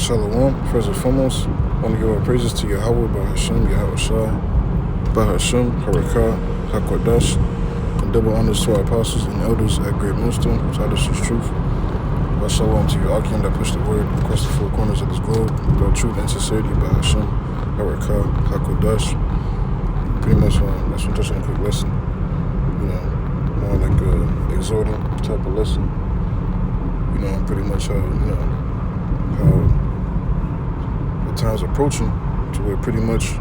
Shalom, first and foremost, I want to give our praises to Yahweh, Bahasham, Yahweh Shai, Bahasham, Harakah, HaKodash, and double honors to our apostles and elders at Great Millstone, who taught us his truth. Shalom to you, Akim, that pushed the word across the four corners of this globe, brought truth and sincerity, Bahasham, Harakah, HaKodash. Pretty much, that's what touching a quick lesson. More like a exhorting type of lesson. Pretty much how the time's approaching to where pretty much,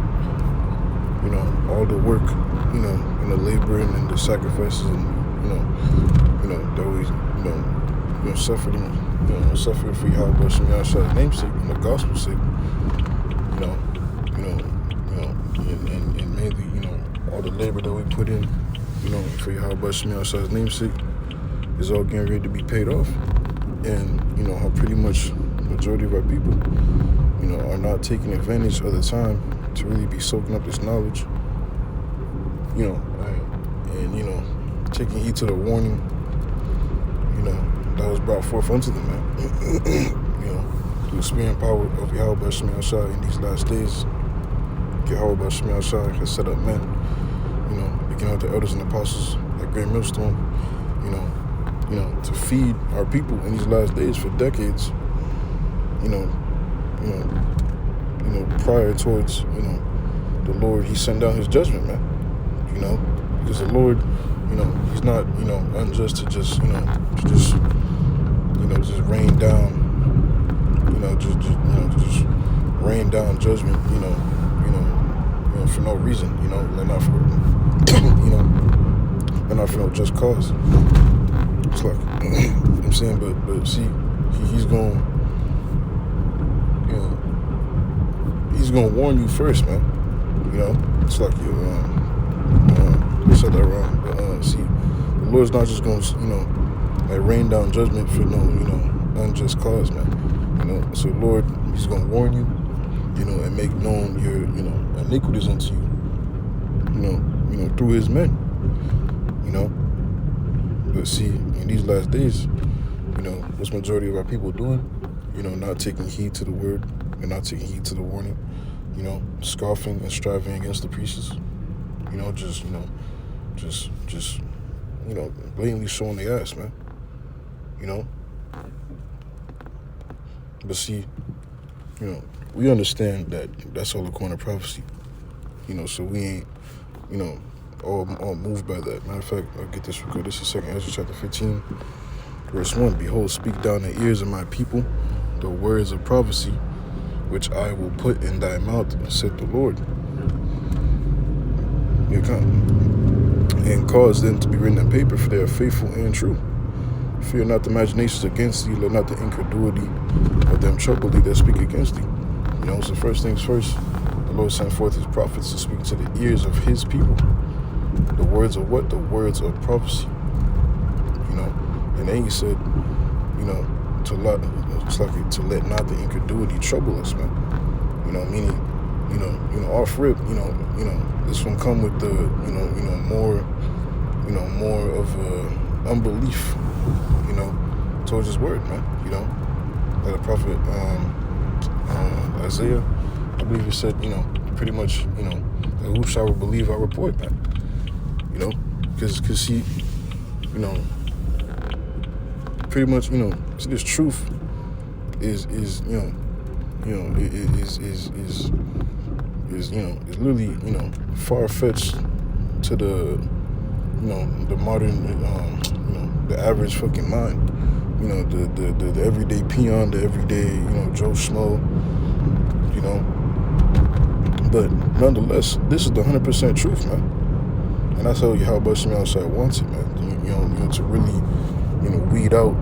all the work, and the labor and the sacrifices and, that we, suffered for Yahweh Shemiyah's namesake and the gospel's sake, and mainly, all the labor that we put in, for Yahweh Shemiyah's namesake is all getting ready to be paid off. And, how pretty much majority of our people, are not taking advantage of the time to really be soaking up this knowledge, and, taking heed to the warning, that was brought forth unto them, man. The experience power of Yahweh Shemiyah in these last days. Yahweh Shemiyah has set up men, beginning with the elders and apostles at Great Millstone, to feed our people in these last days for decades, prior towards, the Lord, he sent down his judgment, man, because the Lord, he's not, unjust to just rain down, just rain down judgment, for no reason, and not for, and not for no just cause. It's like, I'm saying, but see, he's going to warn you first, man. It's like I said that wrong, but see, the Lord's not just going to, rain down judgment for no, unjust cause, man. So the Lord, he's going to warn you, and make known your, iniquities unto you, through his men, But see, in these last days, what's majority of our people doing? Not taking heed to the word and not taking heed to the warning, scoffing and striving against the priests, just blatantly showing their ass, man, But see, we understand that that's all according to prophecy, so we ain't, all moved by that. Matter of fact, I'll get this real quick. This is 2nd Ezra chapter 15, verse 1. Behold, speak down the ears of my people the words of prophecy, which I will put in thy mouth, said the Lord. And cause them to be written in paper, for they are faithful and true. Fear not the imaginations against thee, let not the incredulity of them trouble thee that speak against thee. So first things first, the Lord sent forth his prophets to speak to the ears of his people. The words of what? The words of prophecy. And then he said, to let not the incredulity trouble us, man. Meaning, off rip, this one come with the, more of unbelief, towards his word, man. Like the prophet Isaiah, I believe he said, pretty much, who shall believe our report, man? Because he, pretty much, see, this truth is literally, far-fetched to the, the modern, the average fucking mind, the everyday peon, the everyday, Joe Schmo, but nonetheless, this is the 100% truth, man. And that's how Yahweh Shemiyah wants it, man. To really, weed out,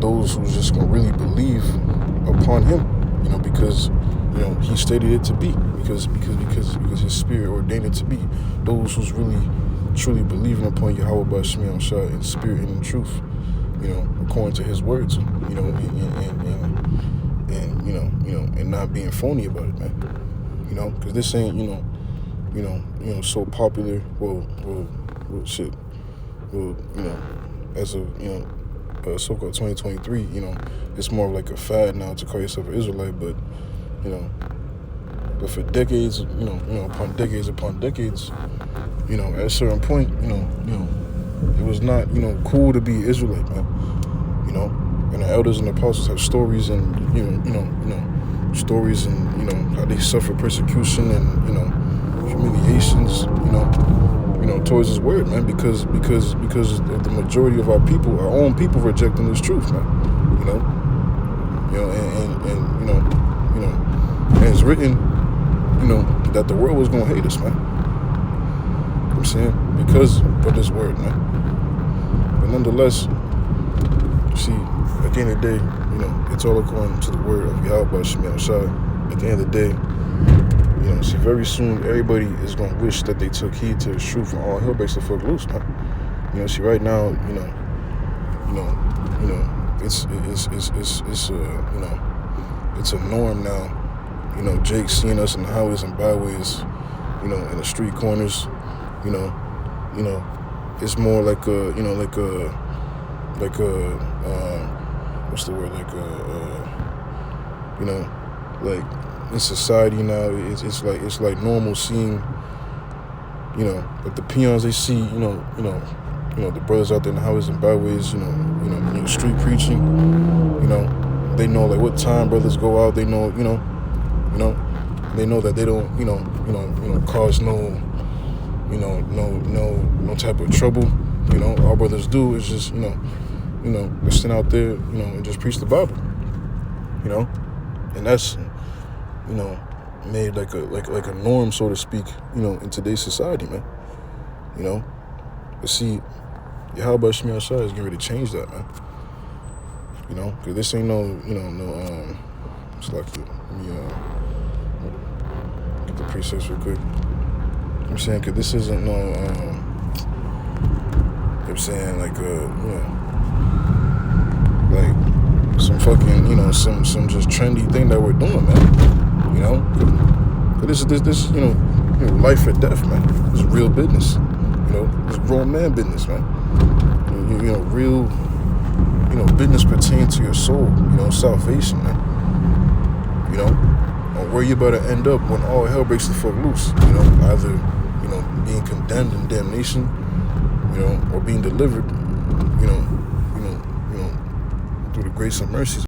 those who's just gonna really believe upon him, because, he stated it to be, because his spirit ordained it to be. Those who's really, truly believing upon Yahweh Shemiyah in spirit and in truth, according to his words, and not being phony about it, man. Because this ain't, so popular. Well, shit. Well, as of, so-called 2023, it's more of like a fad now to call yourself an Israelite, but for decades, upon decades, at a certain point, it was not, cool to be Israelite, man. And the elders and the apostles have stories and stories and how they suffer persecution and humiliations, towards His word, man, because of the majority of our people, our own people, rejecting this truth, man. And it's written, that the world was gonna hate us, man. I'm saying, because of this word, man. But nonetheless, see, at the end of the day, it's all according to the word of Yahweh Shemel Shai. At the end of the day, see, very soon everybody is gonna wish that they took heed to the truth, and all hell breaks the fuck loose, man. See, right now, it's a norm now. Jake seeing us in the highways and byways, in the street corners, it's more like what's the word? Like in society now, it's like normal seeing, like the peons they see, the brothers out there in the highways and byways, street preaching, they know like what time brothers go out. They know, they know that they don't, cause no type of trouble. All brothers do is just, they stand out there, and just preach the Bible, and that's, made like a norm, so to speak, in today's society, man. But see, Yahweh Shemel Shai is getting ready to change that, man. Because this ain't it's like, let me get the precepts real quick. I'm saying, because this isn't no, I'm saying, like some fucking, some just trendy thing that we're doing, man. But this, life or death, man. It's real business. It's grown man business, man. Real, business pertaining to your soul, salvation, man. Or where you about to end up when all hell breaks the fuck loose, either, being condemned in damnation, or being delivered, through the grace and mercies